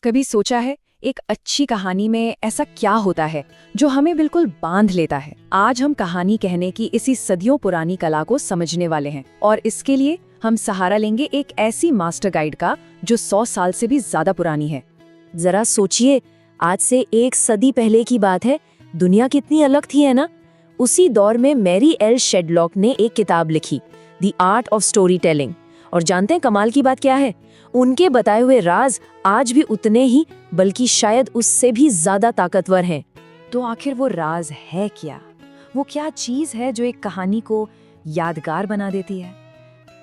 कभी सोचा है एक अच्छी कहानी में ऐसा क्या होता है जो हमें बिल्कुल बांध लेता है। आज हम कहानी कहने की इसी सदियों पुरानी कला को समझने वाले हैं और इसके लिए हम सहारा लेंगे एक ऐसी मास्टर गाइड का जो 100 साल से भी ज्यादा पुरानी है। जरा सोचिए, आज से 1 सदी पहले की बात है। दुनिया कितनी अलग थी, है ना। उसी दौर में मैरी एल शेडलॉक ने एक किताब लिखी, the art of story telling. और जानते हैं कमाल की बात क्या है? उनके बताए हुए राज आज भी उतने ही, बल्कि शायद उससे भी ज्यादा ताकतवर हैं। तो आखिर वो राज है क्या? वो क्या चीज है जो एक कहानी को यादगार बना देती है?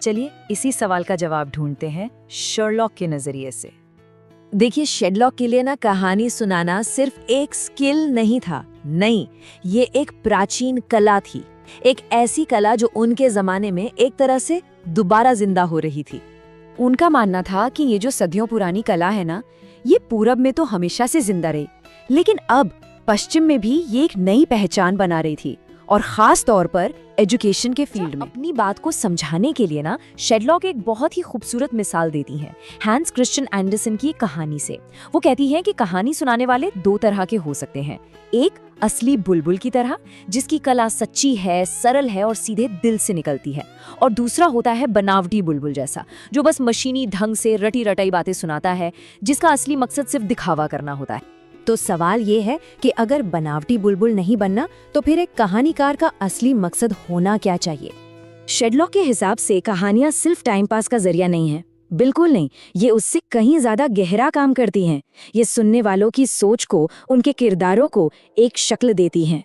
चलिए इसी सवाल का जवाब ढूंढते हैं शर्लॉक के नजरिए से। देखिए, शेडलॉक के लिए ना कहानी सुनाना सिर्फ एक स्किल नहीं था, नहीं, ये एक प्राचीन कला थी। एक ऐसी कला जो उनके जमाने में एक तरह से दोबारा जिंदा हो रही थी। उनका मानना था कि ये जो सदियों पुरानी कला है ना, ये पूरब में तो हमेशा से जिंदा रही, लेकिन अब पश्चिम में भी ये एक नई पहचान बना रही थी, और खास तौर पर एजुकेशन के फील्ड में। अपनी बात को समझाने के लिए ना शेडलॉक एक बहुत ही खूबसूरत मिसाल देती हैं हैंस क्रिश्चियन एंडरसन की कहानी से। वो कहती हैं कि कहानी सुनाने वाले 2 तरह के हो सकते हैं। एक असली बुलबुल की तरह, जिसकी कला सच्ची है, सरल है और सीधे दिल से निकलती है, और दूसरा होता है बनावटी बुलबुल जैसा, जो बस मशीनी ढंग से रटी रटाई बातें सुनाता है, जिसका असली मकसद सिर्फ दिखावा करना होता है। तो सवाल ये है कि अगर बनावटी बुलबुल नहीं बनना, तो फिर एक कहानीकार का असली मकसद होना क्या चाहिए? शेडलॉक के हिसाब से कहानियां सिर्फ टाइम पास का जरिया नहीं है, बिल्कुल नहीं। ये उससे कहीं ज्यादा गहरा काम करती हैं। ये सुनने वालों की सोच को, उनके किरदारों को एक शक्ल देती हैं।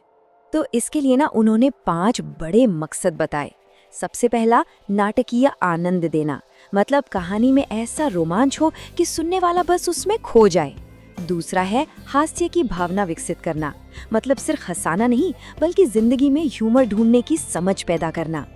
तो इसके लिए ना उन्होंने 5 बड़े मकसद बताए। सबसे पहला, नाटकीय आनंद देना, मतलब कहानी में ऐसा रोमांच हो कि सुनने वाला बस उसमें खो जाए। दूसरा है हास्य की भावना विकसित करना, मतलब सिर्फ हंसाना नहीं, बल्कि जिंदगी में ह्यूमर ढूंढने की समझ पैदा करना।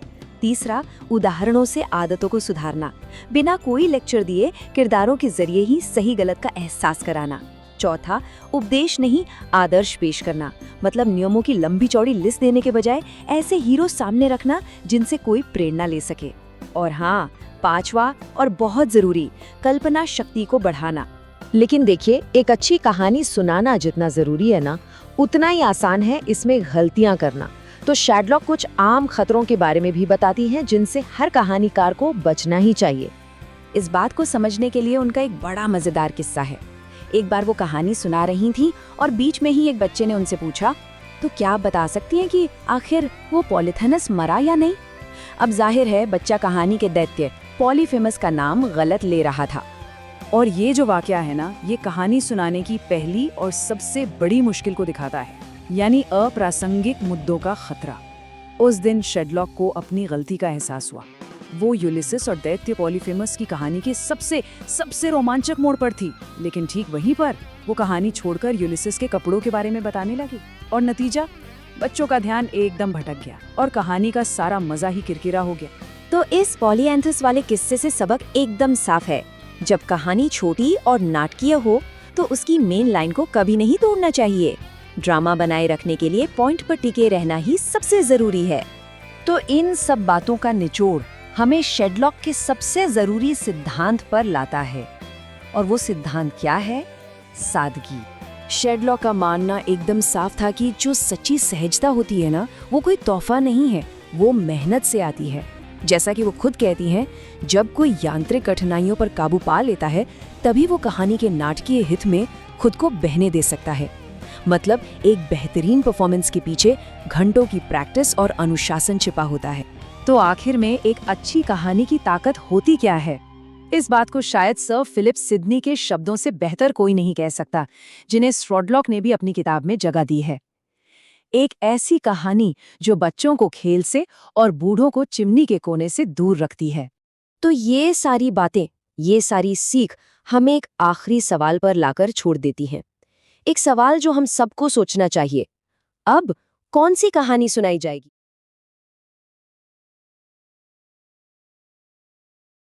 तीसरा, उदाहरणों से आदतों को सुधारना, बिना कोई लेक्चर दिए किरदारों के जरिए ही सही गलत का एहसास कराना। चौथा, उपदेश नहीं, आदर्श पेश करना, मतलब नियमों की लंबी चौड़ी लिस्ट देने के बजाय ऐसे हीरो सामने रखना जिनसे कोई प्रेरणा ले सके। और हाँ, 5वां और बहुत जरूरी, कल्पना शक्ति को बढ़ाना। लेकिन देखिए, एक अच्छी कहानी सुनाना जितना जरूरी है ना, उतना ही आसान है इसमें गलतियां करना। तो शेडलॉक कुछ आम खतरों के बारे में भी बताती हैं जिनसे हर कहानीकार को बचना ही चाहिए। इस बात को समझने के लिए उनका एक बड़ा मजेदार किस्सा है। एक बार वो कहानी सुना रही थी और बीच में ही एक बच्चे ने उनसे पूछा, तो क्या आप बता सकती हैं कि आखिर वो पॉलीथेनस मरा या नहीं? अब जाहिर है बच्चा कहानी के दैत्य पॉलीफेमस का नाम गलत ले रहा था। और ये जो वाकया है ना, ये कहानी सुनाने की पहली और सबसे बड़ी मुश्किल को दिखाता है, यानी अप्रासंगिक मुद्दों का खतरा। उस दिन शेडलॉक को अपनी गलती का एहसास हुआ। वो यूलिसिस और दैत्य पॉलीफेमस की कहानी के सबसे रोमांचक मोड़ पर थी, लेकिन ठीक वहीं पर वो कहानी छोड़कर यूलिसिस के कपड़ों के बारे में बताने लगी, और नतीजा, बच्चों का ध्यान एकदम भटक गया और कहानी का सारा मजा ही किरकिरा हो गया। तो इस पॉलीएंथस वाले किस्से से सबक एकदम साफ है। जब कहानी छोटी और नाटकीय हो तो उसकी मेन लाइन को कभी नहीं तोड़ना चाहिए। ड्रामा बनाए रखने के लिए पॉइंट पर टिके रहना ही सबसे जरूरी है। तो इन सब बातों का निचोड़ हमें शेडलॉक के सबसे जरूरी सिद्धांत पर लाता है, और वो सिद्धांत क्या है? सादगी। शेडलॉक का मानना एकदम साफ था कि जो सच्ची सहजता होती है ना, वो कोई तोहफा नहीं है, वो मेहनत से आती है। जैसा कि वो खुद कहती हैं, जब कोई यांत्रिक कठिनाइयों पर काबू पा लेता है, तभी वो कहानी के नाटकीय हित में खुद को बहने दे सकता है। मतलब एक बेहतरीन परफॉर्मेंस के पीछे घंटों की प्रैक्टिस और अनुशासन छिपा होता है। तो आखिर में एक अच्छी कहानी की ताकत होती क्या है? इस बात को शायद सर फिलिप सिडनी के शब्दों से बेहतर कोई नहीं कह सकता, जिन्हें शेडलॉक ने भी अपनी किताब में जगह दी है। एक ऐसी कहानी जो बच्चों को खेल से और बूढ़ों को चिमनी के कोने से दूर रखती है। तो ये सारी बातें, ये सारी सीख हमें एक आखिरी सवाल पर लाकर छोड़ देती हैं। एक सवाल जो हम सबको सोचना चाहिए। अब कौन सी कहानी सुनाई जाएगी?